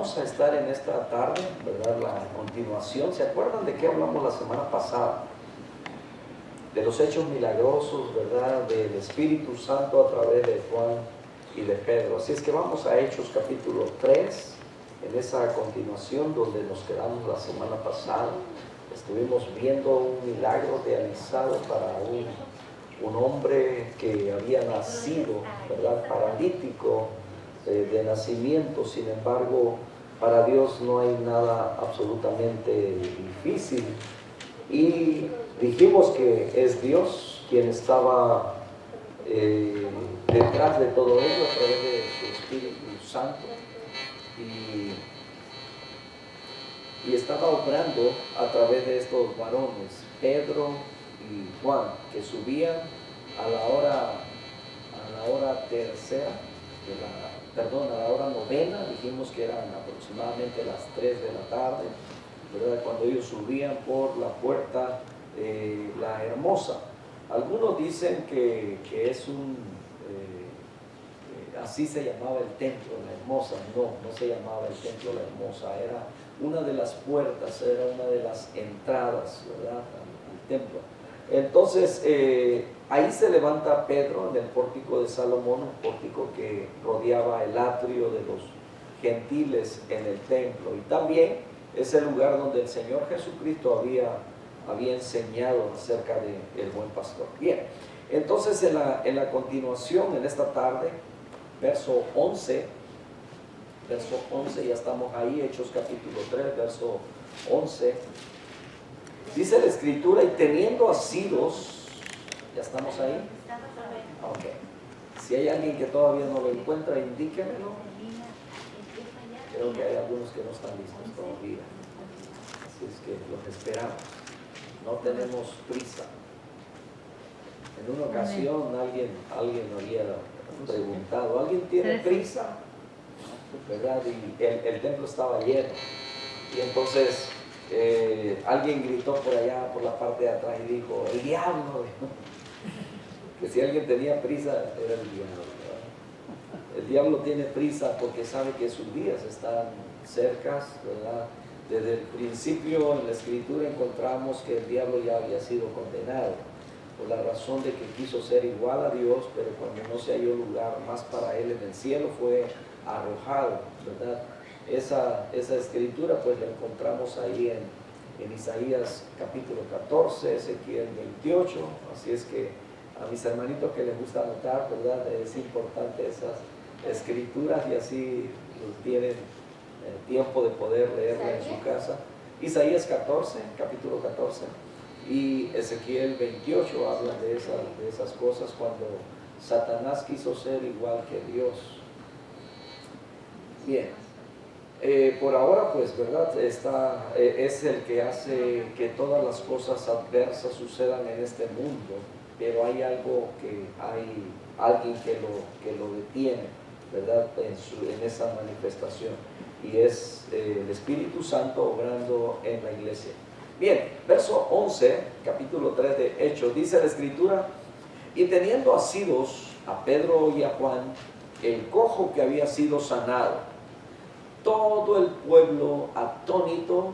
vamos a estar en esta tarde, ¿verdad? La continuación. ¿Se acuerdan de qué hablamos la semana pasada? De los hechos milagrosos, ¿verdad? Del Espíritu Santo a través de Juan y de Pedro. Así es que vamos a Hechos capítulo 3, en esa continuación donde nos quedamos la semana pasada. Estuvimos viendo un milagro realizado para un hombre que había nacido, ¿verdad? Paralítico de nacimiento. Sin embargo, para Dios no hay nada absolutamente difícil. Y dijimos que es Dios quien estaba detrás de todo ello a través de su Espíritu Santo. Y estaba obrando a través de estos varones, Pedro y Juan, que subían a la hora tercera, a la hora novena, dijimos que eran aproximadamente las 3 de la tarde, ¿verdad? Cuando ellos subían por la puerta La Hermosa. Algunos dicen que es así se llamaba el templo, La Hermosa. No se llamaba el templo La Hermosa, era una de las puertas, era una de las entradas, ¿verdad? al templo. Entonces, ahí se levanta Pedro en el pórtico de Salomón, un pórtico que rodeaba el atrio de los gentiles en el templo. Y también es el lugar donde el Señor Jesucristo había enseñado acerca del buen pastor. Bien, entonces en la continuación, en esta tarde, verso 11, ya estamos ahí, Hechos capítulo 3, verso 11, dice la Escritura, y teniendo asidos, ¿ya estamos ahí? Ok. Si hay alguien que todavía no lo encuentra, indíquemelo. Creo que hay algunos que no están listos todavía. Así es que los esperamos. No tenemos prisa. En una ocasión alguien había preguntado, ¿alguien tiene prisa? ¿Verdad? Y el templo estaba lleno. Y entonces alguien gritó por allá, por la parte de atrás, y dijo, el diablo. Que si alguien tenía prisa, era el diablo, ¿verdad? El diablo tiene prisa porque sabe que sus días están cercas, ¿verdad? Desde el principio en la Escritura encontramos que el diablo ya había sido condenado por la razón de que quiso ser igual a Dios, pero cuando no se halló lugar más para él en el cielo, fue arrojado, ¿verdad? Esa Escritura pues la encontramos ahí en Isaías capítulo 14, Ezequiel 28, así es que a mis hermanitos que les gusta anotar, ¿verdad? Es importante esas Escrituras y así tienen tiempo de poder leerla en su casa. Isaías 14, capítulo 14, y Ezequiel 28 hablan de esas cosas cuando Satanás quiso ser igual que Dios. Bien, por ahora pues, ¿verdad? Es el que hace que todas las cosas adversas sucedan en este mundo, pero hay algo hay alguien que lo detiene, ¿verdad? En esa manifestación, y es el Espíritu Santo obrando en la iglesia. Bien, verso 11, capítulo 3 de Hechos, dice la Escritura, y teniendo asidos a Pedro y a Juan, el cojo que había sido sanado, todo el pueblo atónito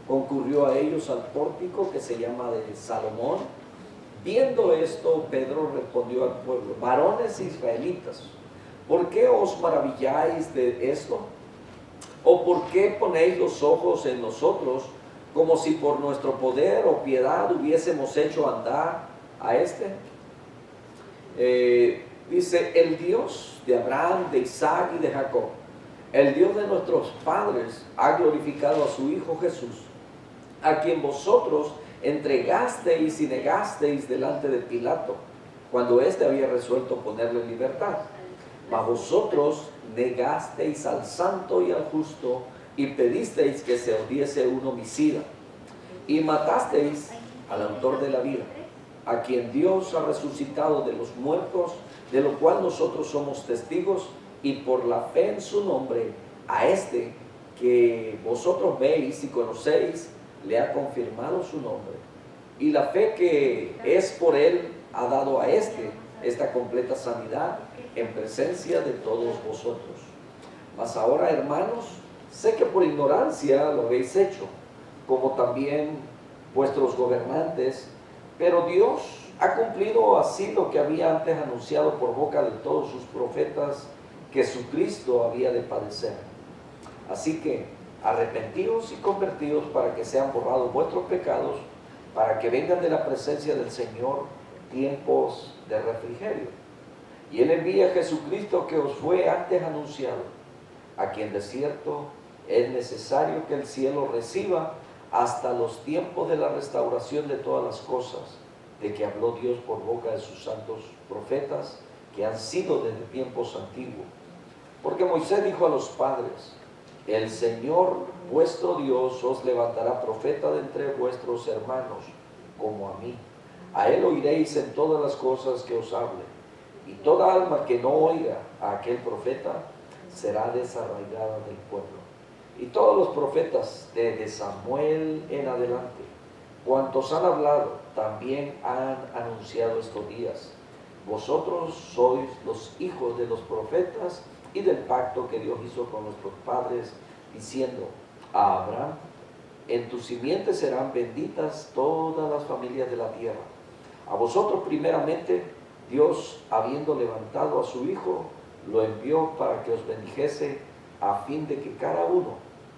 concurrió a ellos al pórtico que se llama de Salomón. Viendo esto, Pedro respondió al pueblo, varones israelitas, ¿por qué os maravilláis de esto? ¿O por qué ponéis los ojos en nosotros, como si por nuestro poder o piedad hubiésemos hecho andar a este? Dice, el Dios de Abraham, de Isaac y de Jacob, el Dios de nuestros padres, ha glorificado a su Hijo Jesús, a quien vosotros entregasteis y negasteis delante de Pilato, cuando éste había resuelto ponerle en libertad. Mas vosotros negasteis al santo y al justo, y pedisteis que se os diese un homicida, y matasteis al autor de la vida, a quien Dios ha resucitado de los muertos, de lo cual nosotros somos testigos, y por la fe en su nombre, a este que vosotros veis y conocéis, le ha confirmado su nombre. Y la fe que es por él ha dado a esta completa sanidad en presencia de todos vosotros. Mas ahora, hermanos, Sé que por ignorancia lo habéis hecho, como también vuestros gobernantes, pero Dios ha cumplido así lo que había antes anunciado por boca de todos sus profetas, que Jesucristo había de padecer. Así que arrepentíos y convertíos para que sean borrados vuestros pecados, para que vengan de la presencia del Señor tiempos de refrigerio. Y Él envía a Jesucristo, que os fue antes anunciado, a quien de cierto es necesario que el cielo reciba hasta los tiempos de la restauración de todas las cosas, de que habló Dios por boca de sus santos profetas, que han sido desde tiempos antiguos. Porque Moisés dijo a los padres: el Señor vuestro Dios os levantará profeta de entre vuestros hermanos, como a mí. A él oiréis en todas las cosas que os hable. Y toda alma que no oiga a aquel profeta será desarraigada del pueblo. Y todos los profetas desde Samuel en adelante, cuantos han hablado, también han anunciado estos días. Vosotros sois los hijos de los profetas y del pacto que Dios hizo con nuestros padres, diciendo a Abraham: en tu simiente serán benditas todas las familias de la tierra. A vosotros primeramente, Dios, habiendo levantado a su Hijo, lo envió para que os bendijese, a fin de que cada uno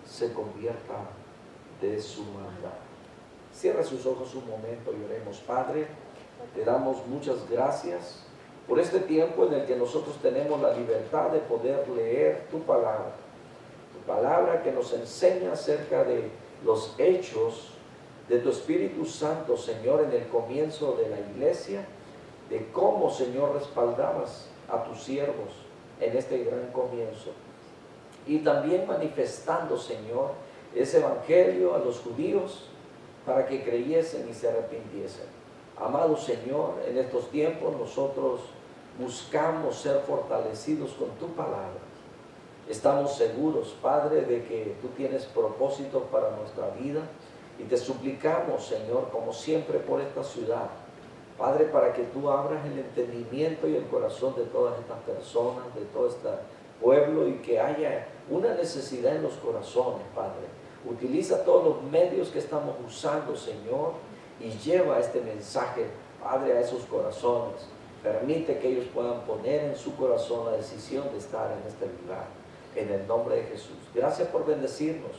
se convierta de su maldad. Cierra sus ojos un momento y oremos. Padre, te damos muchas gracias por este tiempo en el que nosotros tenemos la libertad de poder leer tu palabra que nos enseña acerca de los hechos de tu Espíritu Santo, Señor, en el comienzo de la iglesia, de cómo, Señor, respaldabas a tus siervos en este gran comienzo, y también manifestando, Señor, ese evangelio a los judíos para que creyesen y se arrepintiesen. Amado Señor, en estos tiempos nosotros buscamos ser fortalecidos con tu palabra. Estamos seguros, Padre, de que tú tienes propósitos para nuestra vida, y te suplicamos, Señor, como siempre, por esta ciudad, Padre, para que tú abras el entendimiento y el corazón de todas estas personas, de todo este pueblo, y que haya una necesidad en los corazones, Padre. Utiliza todos los medios que estamos usando, Señor, y lleva este mensaje, Padre, a esos corazones. Permite que ellos puedan poner en su corazón la decisión de estar en este lugar, en el nombre de Jesús. Gracias por bendecirnos,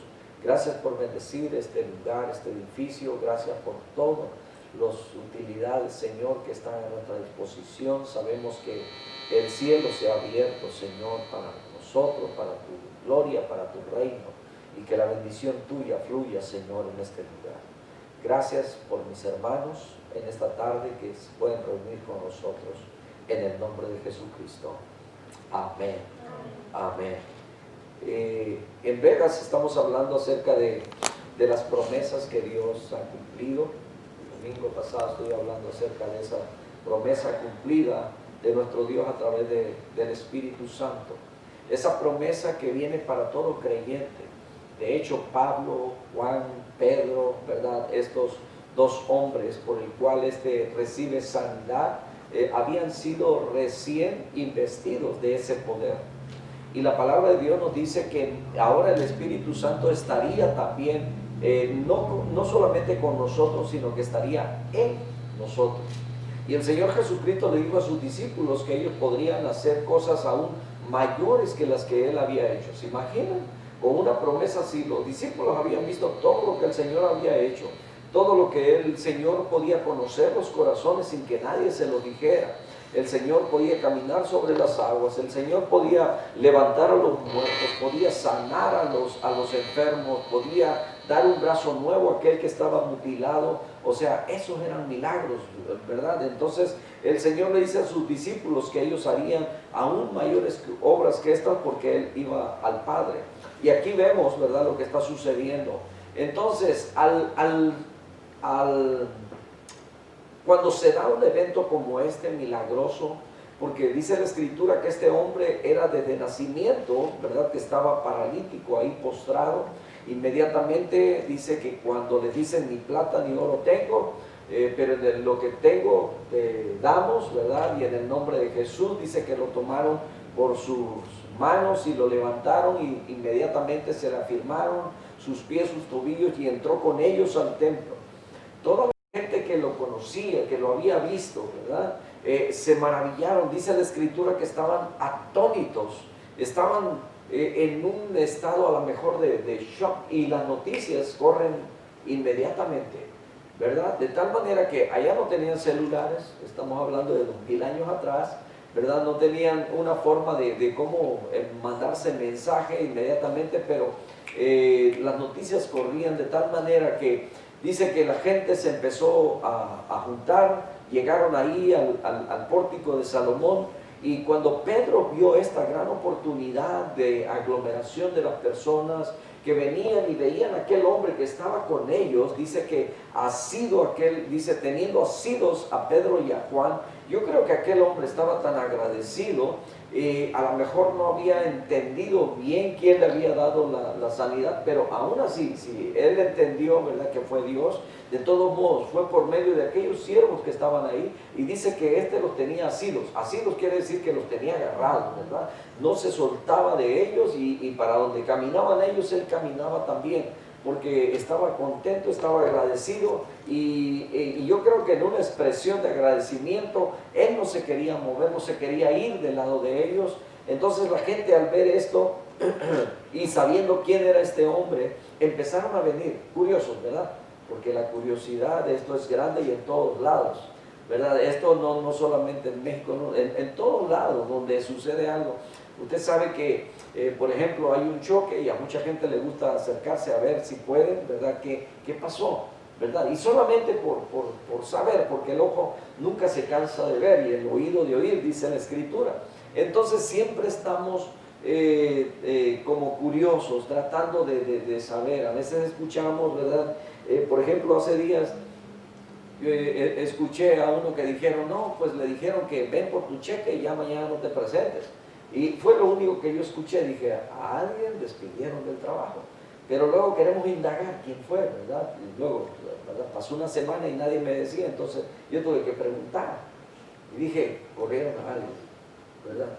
gracias por bendecir este lugar, este edificio, gracias por todas las utilidades, Señor, que están a nuestra disposición. Sabemos que el cielo se ha abierto, Señor, para nosotros, para tu gloria, para tu reino, y que la bendición tuya fluya, Señor, en este lugar. Gracias por mis hermanos en esta tarde que se pueden reunir con nosotros, en el nombre de Jesucristo. Amén. Amén. En Vegas estamos hablando acerca de las promesas que Dios ha cumplido. El domingo pasado estuve hablando acerca de esa promesa cumplida de nuestro Dios a través del Espíritu Santo. Esa promesa que viene para todo creyente. De hecho, Pablo, Juan, Pedro, ¿verdad? Estos dos hombres por el cual recibe sanidad, habían sido recién investidos de ese poder. Y la palabra de Dios nos dice que ahora el Espíritu Santo estaría también, no solamente con nosotros, sino que estaría en nosotros. Y el Señor Jesucristo le dijo a sus discípulos que ellos podrían hacer cosas aún mayores que las que Él había hecho. ¿Se imaginan? Con una promesa así, los discípulos habían visto todo lo que el Señor había hecho, todo lo que el Señor podía conocer los corazones sin que nadie se lo dijera. El Señor podía caminar sobre las aguas, el Señor podía levantar a los muertos, podía sanar a los enfermos, podía dar un brazo nuevo a aquel que estaba mutilado. O sea, esos eran milagros, ¿verdad? Entonces el Señor le dice a sus discípulos que ellos harían aún mayores obras que estas, porque Él iba al Padre. Y aquí vemos, ¿verdad?, lo que está sucediendo. Entonces, cuando se da un evento como este, milagroso, porque dice la Escritura que este hombre era desde nacimiento, ¿verdad?, que estaba paralítico ahí postrado. Inmediatamente dice que cuando le dicen ni plata ni oro tengo, pero de lo que tengo te damos, ¿verdad? Y en el nombre de Jesús dice que lo tomaron por sus manos y lo levantaron y inmediatamente se le afirmaron sus pies, sus tobillos y entró con ellos al templo. Toda la gente que lo conocía, que lo había visto, ¿verdad? Se maravillaron. Dice la Escritura que estaban atónitos, estaban en un estado a lo mejor de shock, y las noticias corren inmediatamente, ¿verdad? De tal manera que allá no tenían celulares, estamos hablando de 2000 años atrás, ¿verdad? No tenían una forma de cómo mandarse mensaje inmediatamente, pero las noticias corrían de tal manera que dice que la gente se empezó a juntar, llegaron ahí al pórtico de Salomón, y cuando Pedro vio esta gran oportunidad de aglomeración de las personas que venían y veían a aquel hombre que estaba con ellos, dice que dice, teniendo asidos a Pedro y a Juan, yo creo que aquel hombre estaba tan agradecido, a lo mejor no había entendido bien quién le había dado la sanidad, pero aún así, si él entendió, ¿verdad?, que fue Dios, de todos modos fue por medio de aquellos siervos que estaban ahí, y dice que los tenía asidos. Asidos quiere decir que los tenía agarrados, ¿verdad? No se soltaba de ellos, y para donde caminaban ellos, él caminaba también, porque estaba contento, estaba agradecido, y yo creo que en una expresión de agradecimiento, él no se quería mover, no se quería ir del lado de ellos. Entonces la gente, al ver esto y sabiendo quién era este hombre, empezaron a venir, curiosos, ¿verdad? Porque la curiosidad de esto es grande y en todos lados, ¿verdad? Esto no solamente en México, no, en todos lados donde sucede algo. Usted sabe que, por ejemplo, hay un choque y a mucha gente le gusta acercarse a ver si pueden, ¿verdad? ¿Qué pasó? ¿Verdad? Y solamente por saber, porque el ojo nunca se cansa de ver y el oído de oír, dice la Escritura. Entonces siempre estamos como curiosos, tratando de saber. A veces escuchamos, ¿verdad? Por ejemplo, hace días escuché a uno que dijeron, no, pues le dijeron que ven por tu cheque y ya mañana no te presentes. Y fue lo único que yo escuché. Dije, a alguien despidieron del trabajo. Pero luego queremos indagar quién fue, ¿verdad? Y luego, ¿verdad?, pasó una semana y nadie me decía, entonces yo tuve que preguntar. Y dije, corrieron a alguien, ¿verdad?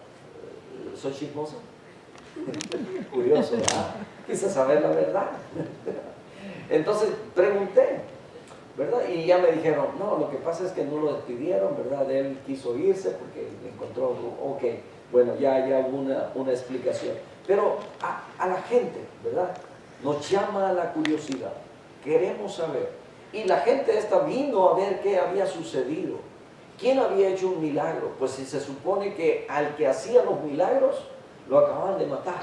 ¿Soy chismoso? Curioso, ¿verdad? Quise saber la verdad. Entonces pregunté, ¿verdad? Y ya me dijeron, no, lo que pasa es que no lo despidieron, ¿verdad? Él quiso irse porque encontró, ok, bueno, ya hubo una explicación. Pero a la gente, ¿verdad?, nos llama la curiosidad, queremos saber. Y la gente esta vino a ver qué había sucedido. ¿Quién había hecho un milagro? Pues si se supone que al que hacía los milagros, lo acababan de matar.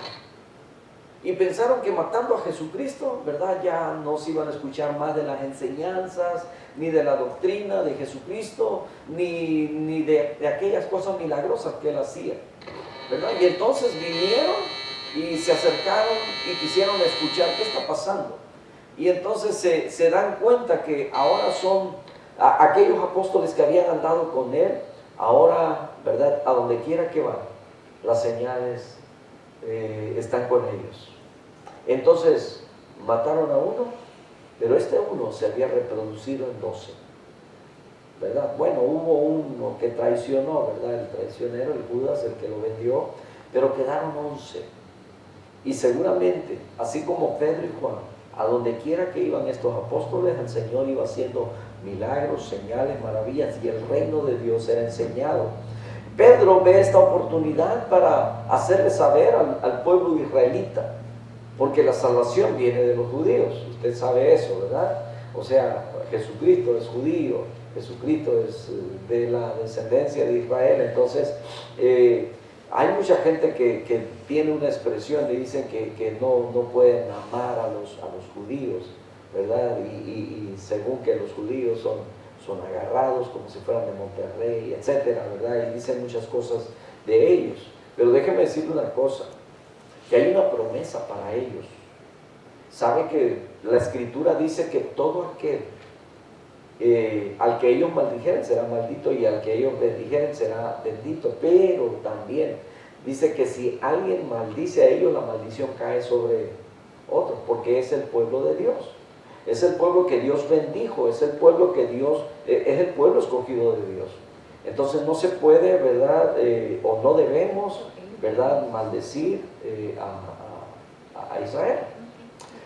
Y pensaron que matando a Jesucristo, ¿verdad?, ya no se iban a escuchar más de las enseñanzas, ni de la doctrina de Jesucristo, ni de aquellas cosas milagrosas que él hacía, ¿verdad? Y entonces vinieron y se acercaron y quisieron escuchar qué está pasando. Y entonces se dan cuenta que ahora son aquellos apóstoles que habían andado con él, ahora, ¿verdad?, a donde quiera que van, las señales están con ellos. Entonces mataron a uno, pero este uno se había reproducido en 12, ¿verdad? Bueno, hubo uno que traicionó, ¿verdad? El traicionero, el Judas, el que lo vendió, pero quedaron 11. Y seguramente, así como Pedro y Juan, a donde quiera que iban estos apóstoles, el Señor iba haciendo milagros, señales, maravillas, y el reino de Dios era enseñado. Pedro ve esta oportunidad para hacerle saber al pueblo israelita, porque la salvación viene de los judíos. Usted sabe eso, ¿verdad? O sea, Jesucristo es judío, Jesucristo es de la descendencia de Israel. Entonces, hay mucha gente que tiene una expresión y dicen que no pueden amar a los judíos, ¿verdad? Y según que los judíos son agarrados como si fueran de Monterrey, etcétera, ¿verdad? Y dicen muchas cosas de ellos. Pero déjeme decirle una cosa, que hay una promesa para ellos. Sabe que la Escritura dice que todo aquel al que ellos maldijeren será maldito, y al que ellos bendijeren será bendito. Pero también dice que si alguien maldice a ellos, la maldición cae sobre otros, porque es el pueblo de Dios. Es el pueblo que Dios bendijo, es el pueblo que Dios, es el pueblo escogido de Dios. Entonces no se puede, ¿verdad? O no debemos ¿verdad?, maldecir a Israel.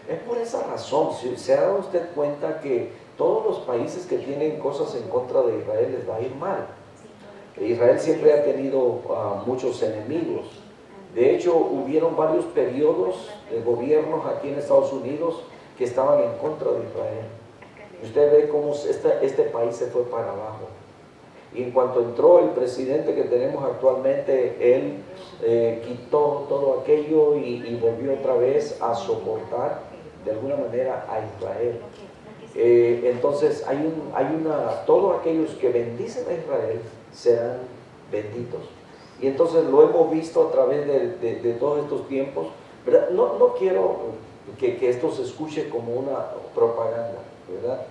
Es por esa razón, si se ha dado usted cuenta que todos los países que tienen cosas en contra de Israel les va a ir mal. Israel siempre ha tenido muchos enemigos. De hecho, hubieron varios periodos de gobiernos aquí en Estados Unidos que estaban en contra de Israel. Usted ve cómo este país se fue para abajo. Y en cuanto entró el presidente que tenemos actualmente, él quitó todo aquello y volvió otra vez a soportar de alguna manera a Israel. Entonces todos aquellos que bendicen a Israel serán benditos. Y entonces lo hemos visto a través de todos estos tiempos, ¿verdad? No quiero que esto se escuche como una propaganda, ¿verdad?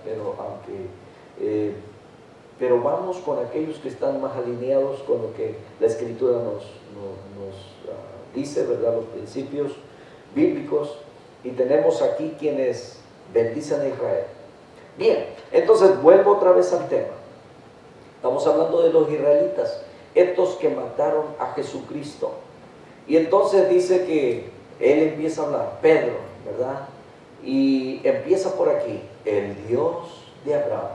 Pero vamos con aquellos que están más alineados con lo que la Escritura nos dice, ¿verdad? Los principios bíblicos. Y tenemos aquí quienes bendicen a Israel. Bien, entonces vuelvo otra vez al tema. Estamos hablando de los israelitas, estos que mataron a Jesucristo. Y entonces dice que él empieza a hablar, Pedro, ¿verdad? Y empieza por aquí, el Dios de Abraham,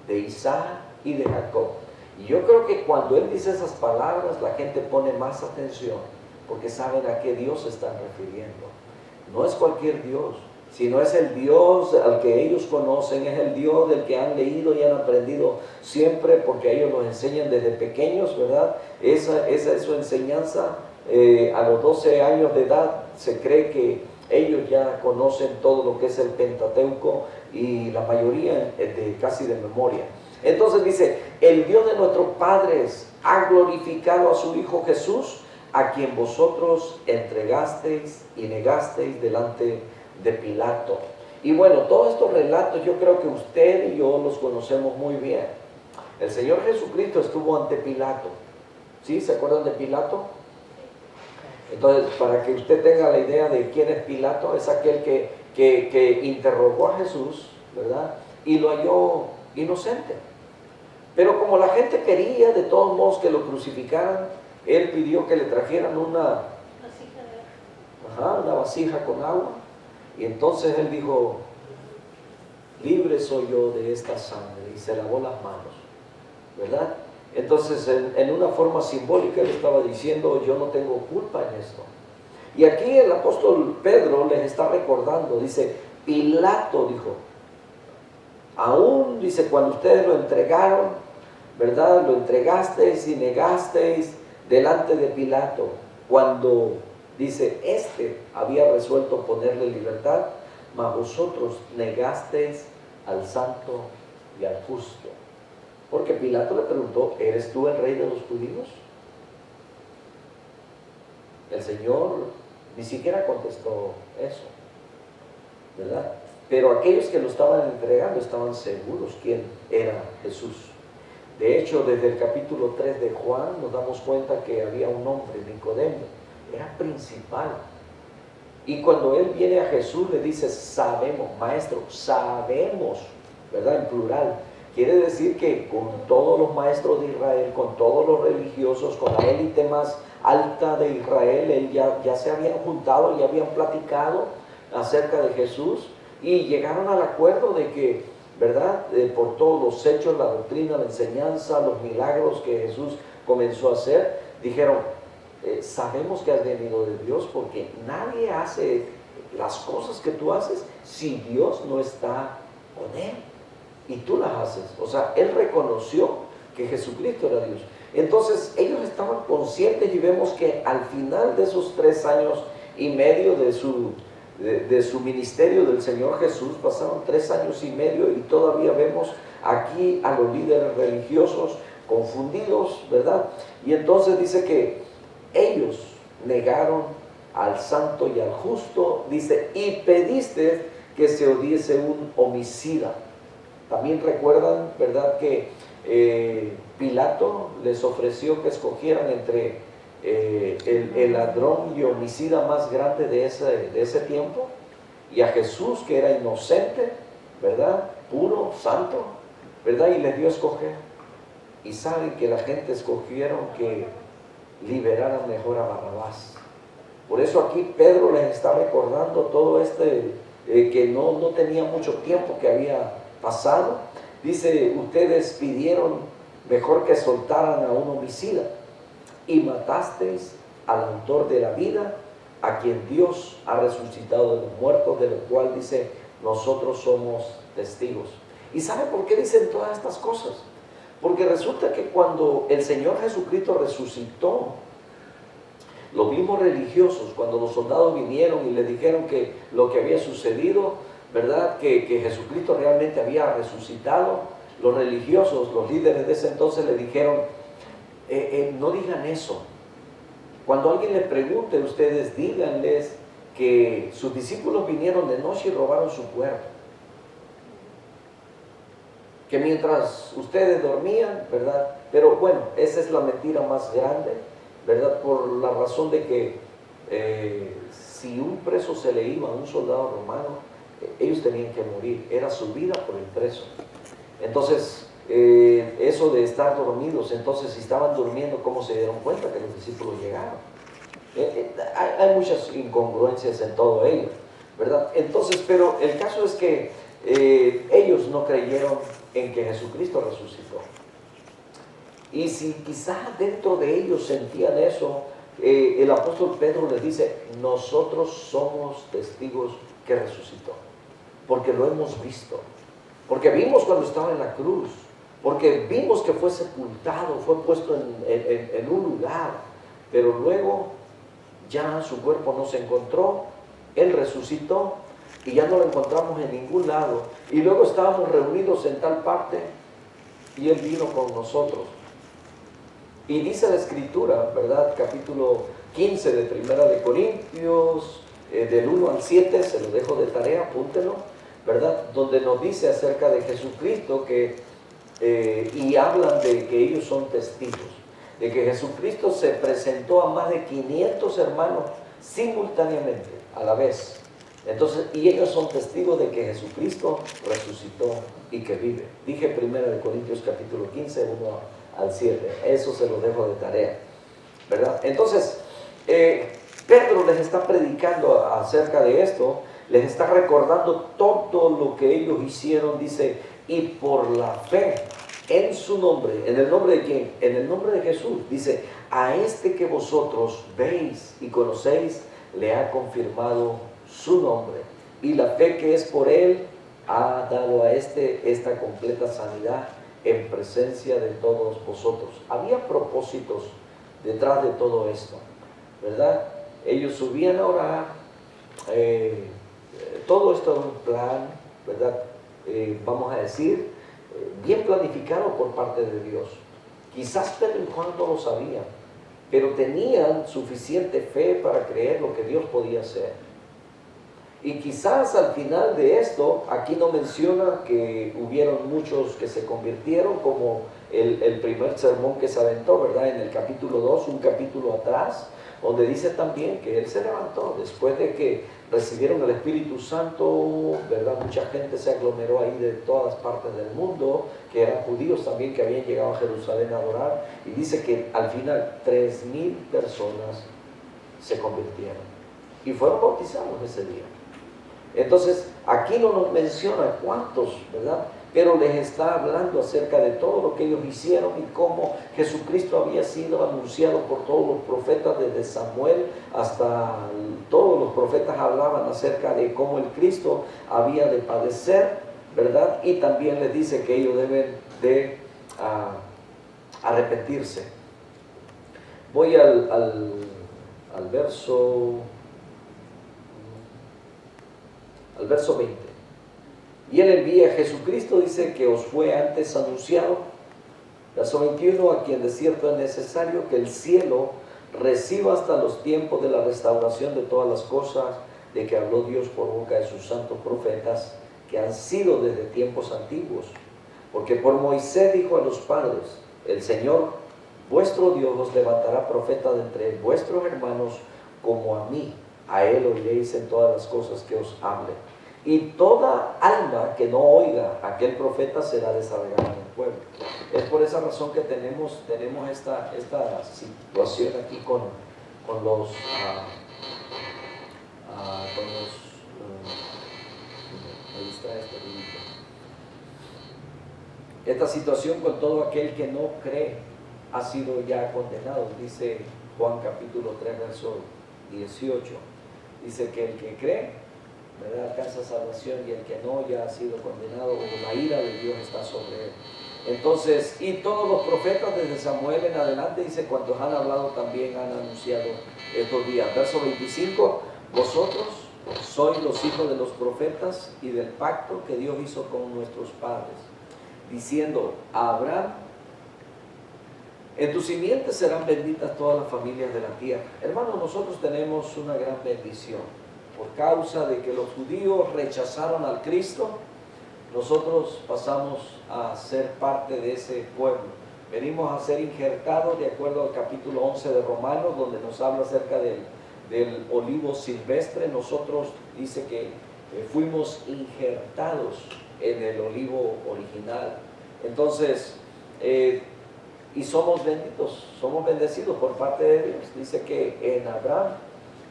de Isaac y de Jacob. Y yo creo que cuando él dice esas palabras, la gente pone más atención, porque saben a qué Dios se están refiriendo. No es cualquier Dios, sino es el Dios al que ellos conocen, es el Dios del que han leído y han aprendido siempre, porque ellos los enseñan desde pequeños, ¿verdad? Esa es su enseñanza. A los 12 años de edad se cree que ellos ya conocen todo lo que es el Pentateuco y la mayoría casi de memoria. Entonces dice, el Dios de nuestros padres ha glorificado a su Hijo Jesús, a quien vosotros entregasteis y negasteis delante de Pilato. Y bueno, todos estos relatos yo creo que usted y yo los conocemos muy bien. El Señor Jesucristo estuvo ante Pilato. ¿Sí? ¿Se acuerdan de Pilato? Entonces, para que usted tenga la idea de quién es Pilato, es aquel que interrogó a Jesús, ¿verdad? Y lo halló inocente. Pero como la gente quería de todos modos que lo crucificaran, él pidió que le trajeran una vasija con agua. Y entonces él dijo, libre soy yo de esta sangre. Y se lavó las manos, ¿verdad? Entonces en una forma simbólica él estaba diciendo, yo no tengo culpa en esto. Y aquí el apóstol Pedro les está recordando, dice, Pilato dijo, aún, dice, cuando ustedes lo entregaron, ¿verdad? Lo entregasteis y negasteis delante de Pilato, cuando, dice, había resuelto ponerle libertad, mas vosotros negasteis al santo y al justo. Porque Pilato le preguntó, ¿eres tú el rey de los judíos? El Señor ni siquiera contestó eso, ¿verdad? Pero aquellos que lo estaban entregando estaban seguros quién era Jesús. De hecho, desde el capítulo 3 de Juan nos damos cuenta que había un hombre, Nicodemo, era principal. Y cuando él viene a Jesús le dice, sabemos, maestro, sabemos, ¿verdad? En plural. Quiere decir que con todos los maestros de Israel, con todos los religiosos, con la élite más alta de Israel, él ya se habían juntado, ya habían platicado acerca de Jesús y llegaron al acuerdo de que, ¿verdad? Por todos los hechos, la doctrina, la enseñanza, los milagros que Jesús comenzó a hacer, dijeron, sabemos que has venido de Dios porque nadie hace las cosas que tú haces si Dios no está con él. Y tú las haces. O sea, él reconoció que Jesucristo era Dios. Entonces ellos estaban conscientes y vemos que al final de esos 3 años y medio de su ministerio del Señor Jesús, pasaron 3 años y medio y todavía vemos aquí a los líderes religiosos confundidos, ¿verdad? Y entonces dice que ellos negaron al santo y al justo, dice, y pediste que se odiese un homicida. También recuerdan, ¿verdad?, que Pilato les ofreció que escogieran entre el ladrón y homicida más grande de ese tiempo y a Jesús, que era inocente, ¿verdad?, puro, santo, ¿verdad?, y les dio a escoger. Y saben que la gente escogieron que liberaran mejor a Barrabás. Por eso aquí Pedro les está recordando todo que no tenía mucho tiempo que había pasado. Dice, ustedes pidieron mejor que soltaran a un homicida y matasteis al autor de la vida, a quien Dios ha resucitado de los muertos, de lo cual dice, nosotros somos testigos. ¿Y sabe por qué dicen todas estas cosas? Porque resulta que cuando el Señor Jesucristo resucitó, los mismos religiosos, cuando los soldados vinieron y le dijeron que lo que había sucedido, ¿verdad? Que Jesucristo realmente había resucitado, los religiosos, los líderes de ese entonces le dijeron, no digan eso. Cuando alguien les pregunte, ustedes díganles que sus discípulos vinieron de noche y robaron su cuerpo. Que mientras ustedes dormían, ¿verdad? Pero bueno, esa es la mentira más grande, ¿verdad? Por la razón de que si un preso se le iba a un soldado romano, ellos tenían que morir, era su vida por el preso. Entonces, eso de estar dormidos, entonces si estaban durmiendo, ¿cómo se dieron cuenta que los discípulos llegaron? Hay muchas incongruencias en todo ello, ¿verdad? Entonces, pero el caso es que ellos no creyeron en que Jesucristo resucitó. Y si quizás dentro de ellos sentían eso, el apóstol Pedro les dice, nosotros somos testigos que resucitó, porque lo hemos visto, porque vimos cuando estaba en la cruz, porque vimos que fue sepultado, fue puesto en un lugar, pero luego ya su cuerpo no se encontró, él resucitó y ya no lo encontramos en ningún lado, y luego estábamos reunidos en tal parte y él vino con nosotros. Y dice la Escritura, ¿verdad? Capítulo 15 de Primera de Corintios, del 1 al 7, se lo dejo de tarea, apúntenlo, ¿verdad? Donde nos dice acerca de Jesucristo y hablan de que ellos son testigos, de que Jesucristo se presentó a más de 500 hermanos simultáneamente, a la vez. Entonces, y ellos son testigos de que Jesucristo resucitó y que vive. Dije Primera de Corintios capítulo 15, 1 al 7. Eso se lo dejo de tarea, ¿verdad? Entonces, Pedro les está predicando acerca de esto, les está recordando todo lo que ellos hicieron, dice, y por la fe en su nombre, ¿en el nombre de quién? En el nombre de Jesús, dice, a este que vosotros veis y conocéis, le ha confirmado su nombre, y la fe que es por él ha dado a esta completa sanidad en presencia de todos vosotros. Había propósitos detrás de todo esto, ¿verdad? Ellos subían a orar, todo esto era un plan, ¿verdad? Vamos a decir, bien planificado por parte de Dios. Quizás Pedro y Juan no lo sabían, pero tenían suficiente fe para creer lo que Dios podía hacer. Y quizás al final de esto, aquí no menciona que hubieron muchos que se convirtieron, como el primer sermón que se aventó, ¿verdad? En el capítulo 2, un capítulo atrás, donde dice también que él se levantó después de que recibieron el Espíritu Santo, ¿verdad? Mucha gente se aglomeró ahí de todas partes del mundo, que eran judíos también que habían llegado a Jerusalén a adorar, y dice que al final 3,000 personas se convirtieron y fueron bautizados ese día. Entonces, aquí no nos menciona cuántos, ¿verdad? Pero les está hablando acerca de todo lo que ellos hicieron y cómo Jesucristo había sido anunciado por todos los profetas, desde Samuel hasta todos los profetas hablaban acerca de cómo el Cristo había de padecer, ¿verdad? Y también les dice que ellos deben de arrepentirse. Voy al verso 20. Y él envía a Jesucristo, dice que os fue antes anunciado. Verso 21, a quien de cierto es necesario que el cielo reciba hasta los tiempos de la restauración de todas las cosas, de que habló Dios por boca de sus santos profetas, que han sido desde tiempos antiguos. Porque por Moisés dijo a los padres, el Señor vuestro Dios os levantará profeta de entre vuestros hermanos como a mí. A él oiréis en todas las cosas que os hable. y toda alma que no oiga a aquel profeta será desarraigada en el pueblo. Es por esa razón que tenemos esta situación aquí con los me distrae este libro. Esta situación con todo aquel que no cree ha sido ya condenado, dice Juan capítulo 3, verso 18. Dice que el que cree, ¿verdad?, alcanza salvación, y el que no ya ha sido condenado, o la ira de Dios está sobre él. Entonces, y todos los profetas desde Samuel en adelante, dice, cuantos han hablado también han anunciado estos días. Verso 25, vosotros sois los hijos de los profetas y del pacto que Dios hizo con nuestros padres, diciendo a Abraham, en tu simiente serán benditas todas las familias de la tierra. Hermanos, nosotros tenemos una gran bendición. Por causa de que los judíos rechazaron al Cristo, nosotros pasamos a ser parte de ese pueblo. Venimos a ser injertados de acuerdo al capítulo 11 de Romanos, donde nos habla acerca del olivo silvestre. Nosotros dice que fuimos injertados en el olivo original. Entonces, y somos benditos, somos bendecidos por parte de Dios. Dice que en Abraham,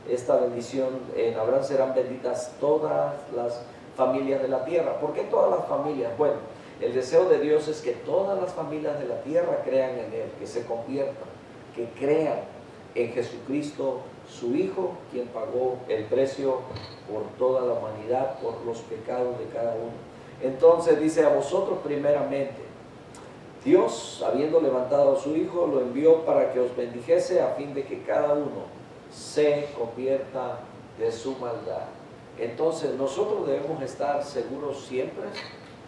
esta bendición, en Abraham serán benditas todas las familias de la tierra. ¿Por qué todas las familias? Bueno, el deseo de Dios es que todas las familias de la tierra crean en Él, que se conviertan, que crean en Jesucristo, su Hijo, quien pagó el precio por toda la humanidad, por los pecados de cada uno. Entonces dice, a vosotros primeramente, Dios, habiendo levantado a su Hijo, lo envió para que os bendijese, a fin de que cada uno se convierta de su maldad. Entonces nosotros debemos estar seguros siempre,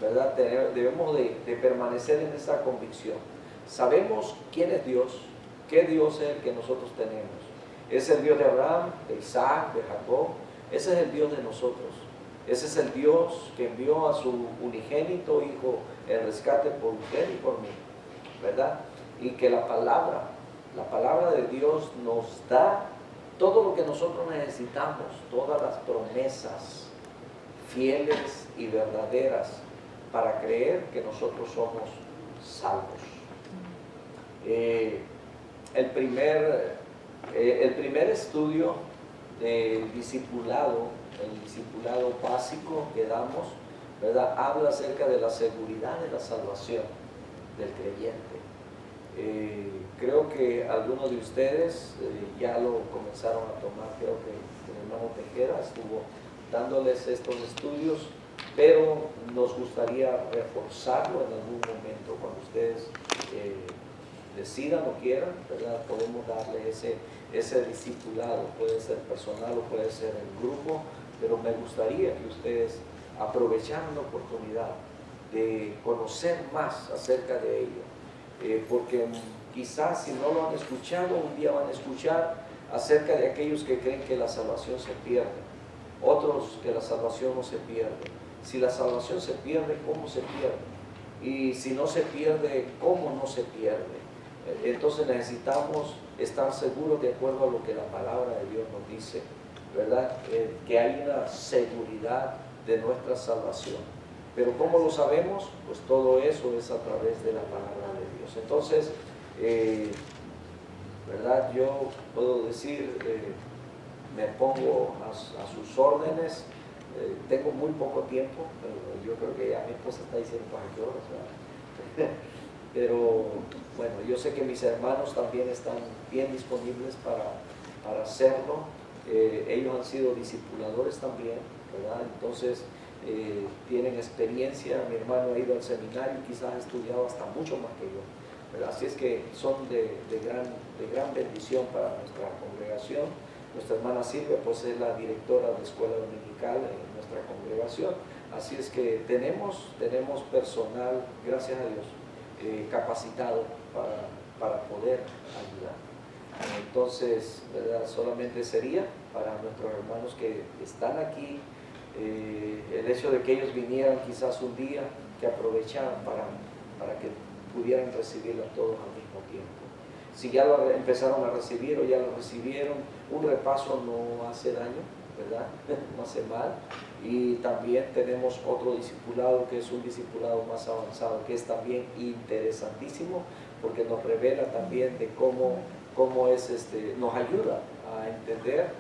¿verdad? Debemos de permanecer en esa convicción. Sabemos quién es Dios, qué Dios es el que nosotros tenemos. Es el Dios de Abraham, de Isaac, de Jacob. Ese es el Dios de nosotros. Ese es el Dios que envió a su unigénito Hijo en rescate por usted y por mí, ¿verdad? Y que la palabra de Dios nos da todo lo que nosotros necesitamos, todas las promesas fieles y verdaderas para creer que nosotros somos salvos. El primer estudio del discipulado, el discipulado básico que damos, ¿verdad?, habla acerca de la seguridad de la salvación del creyente. Creo que algunos de ustedes ya lo comenzaron a tomar. Creo que el hermano Tejera estuvo dándoles estos estudios, pero nos gustaría reforzarlo en algún momento cuando ustedes decidan o quieran, ¿verdad? Podemos darle ese discipulado, puede ser personal o puede ser en grupo, pero me gustaría que ustedes aprovecharan la oportunidad de conocer más acerca de ello, porque quizás si no lo han escuchado, un día van a escuchar acerca de aquellos que creen que la salvación se pierde, otros que la salvación no se pierde. Si la salvación se pierde, ¿cómo se pierde? Y si no se pierde, ¿cómo no se pierde? Entonces necesitamos estar seguros de acuerdo a lo que la palabra de Dios nos dice, ¿verdad? Que hay una seguridad de nuestra salvación. Pero ¿cómo lo sabemos? Pues todo eso es a través de la palabra de Dios. Entonces, ¿verdad? Yo puedo decir, me pongo a sus órdenes. Tengo muy poco tiempo, pero yo creo que ya mi esposa está diciendo para qué horas, ¿verdad? Pero bueno, yo sé que mis hermanos también están bien disponibles para hacerlo. Ellos han sido discipuladores también, ¿verdad? Entonces tienen experiencia. Mi hermano ha ido al seminario y quizás ha estudiado hasta mucho más que yo, ¿verdad? Así es que son de gran bendición para nuestra congregación. Nuestra hermana Silvia pues es la directora de escuela dominical en nuestra congregación. Así es que tenemos personal, gracias a Dios, capacitado para poder ayudar. Entonces, ¿verdad? Solamente sería para nuestros hermanos que están aquí, el hecho de que ellos vinieran quizás un día, que aprovecharan para que pudieran recibirlo todos al mismo tiempo. Si ya lo empezaron a recibir o ya lo recibieron, un repaso no hace daño, ¿verdad? No hace mal. Y también tenemos otro discipulado que es un discipulado más avanzado, que es también interesantísimo, porque nos revela también de cómo es, nos ayuda a entender,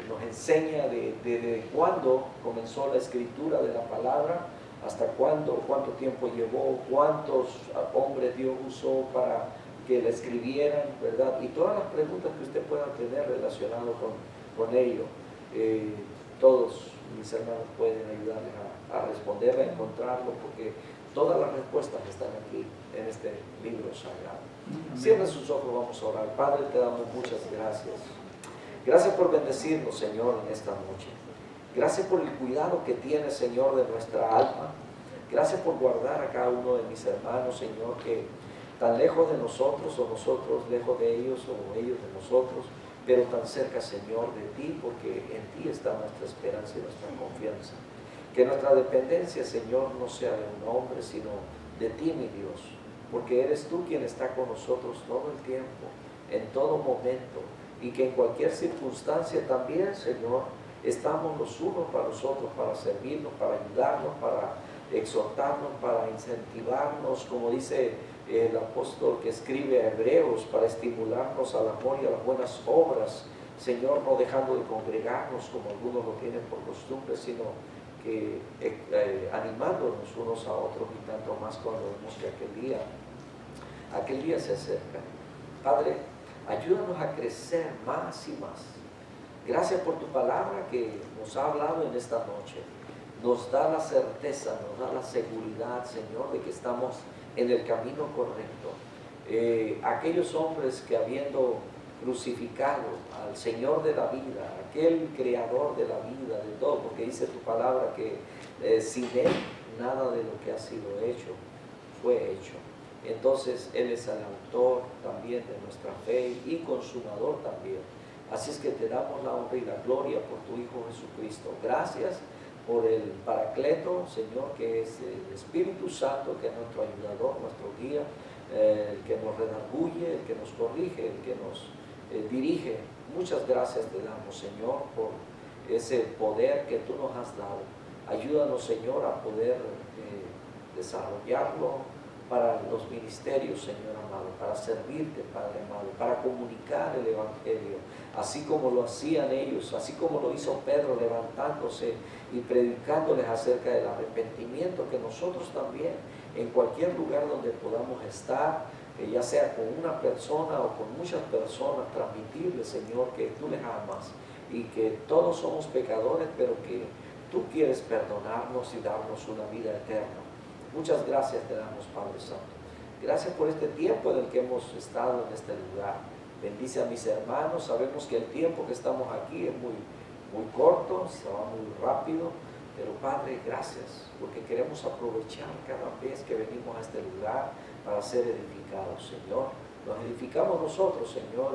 nos enseña de cuándo comenzó la escritura de la palabra, hasta cuánto tiempo llevó, cuántos hombres Dios usó para que la escribieran, ¿verdad? Y todas las preguntas que usted pueda tener relacionadas con ello, todos mis hermanos pueden ayudarles a responder, a encontrarlo, porque todas las respuestas están aquí en este libro sagrado. Cierra sus ojos, vamos a orar. Padre, te damos muchas gracias. Gracias por bendecirnos, Señor, en esta noche. Gracias por el cuidado que tienes, Señor, de nuestra alma. Gracias por guardar a cada uno de mis hermanos, Señor, que tan lejos de nosotros, o nosotros lejos de ellos, o ellos de nosotros, pero tan cerca, Señor, de ti, porque en ti está nuestra esperanza y nuestra confianza. Que nuestra dependencia, Señor, no sea de un hombre, sino de ti, mi Dios, porque eres tú quien está con nosotros todo el tiempo, en todo momento, y que en cualquier circunstancia también, Señor, estamos los unos para los otros, para servirnos, para ayudarnos, para exhortarnos, para incentivarnos, como dice el apóstol que escribe a Hebreos, para estimularnos al amor y a las buenas obras, Señor, no dejando de congregarnos como algunos lo tienen por costumbre, sino que animándonos unos a otros, y tanto más cuando vemos que aquel día se acerca. Padre, ayúdanos a crecer más y más. Gracias por tu palabra que nos ha hablado en esta noche. Nos da la certeza, nos da la seguridad, Señor, de que estamos en el camino correcto. Aquellos hombres que, habiendo crucificado al Señor de la vida, aquel creador de la vida, de todo, porque dice tu palabra que sin Él nada de lo que ha sido hecho fue hecho. Entonces Él es el autor también de nuestra fe y consumador también. Así es que te damos la honra y la gloria por tu Hijo Jesucristo. Gracias por el Paracleto, Señor, que es el Espíritu Santo, que es nuestro ayudador, nuestro guía, el que nos redarguye, el que nos corrige, el que nos dirige. Muchas gracias te damos, Señor, por ese poder que tú nos has dado. Ayúdanos, Señor, a poder desarrollarlo para los ministerios, Señor amado, para servirte, Padre amado, para comunicar el Evangelio, así como lo hacían ellos, así como lo hizo Pedro, levantándose y predicándoles acerca del arrepentimiento, que nosotros también, en cualquier lugar donde podamos estar, ya sea con una persona o con muchas personas, transmitirles, Señor, que tú les amas y que todos somos pecadores, pero que tú quieres perdonarnos y darnos una vida eterna. Muchas gracias te damos, Padre Santo. Gracias por este tiempo en el que hemos estado en este lugar. Bendice a mis hermanos. Sabemos que el tiempo que estamos aquí es muy corto, se va muy rápido, pero Padre, gracias, porque queremos aprovechar cada vez que venimos a este lugar para ser edificados, Señor. Nos edificamos nosotros, Señor,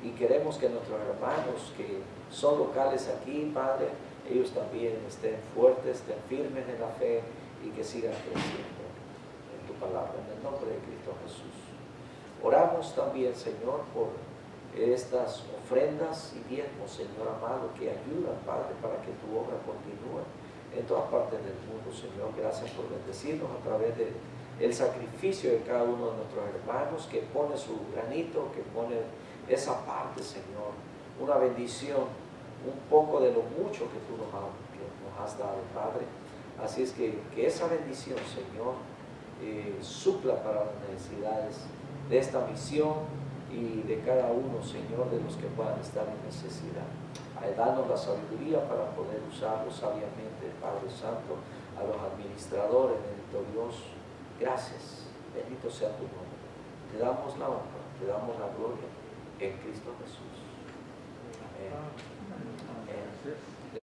y queremos que nuestros hermanos que son locales aquí, Padre, ellos también estén fuertes, estén firmes en la fe, y que sigan creciendo en tu palabra, en el nombre de Cristo Jesús. Oramos también, Señor, por estas ofrendas y diezmos, Señor amado, que ayudan, Padre, para que tu obra continúe en todas partes del mundo, Señor. Gracias por bendecirnos a través del sacrificio de cada uno de nuestros hermanos, que pone su granito, que pone esa parte, Señor, una bendición, un poco de lo mucho que tú nos has dado, Padre. Así es que esa bendición, Señor, supla para las necesidades de esta misión y de cada uno, Señor, de los que puedan estar en necesidad. Danos la sabiduría para poder usarlo sabiamente, Padre Santo, a los administradores, bendito Dios. Gracias, bendito sea tu nombre. Te damos la honra, te damos la gloria en Cristo Jesús. Amén. Amén.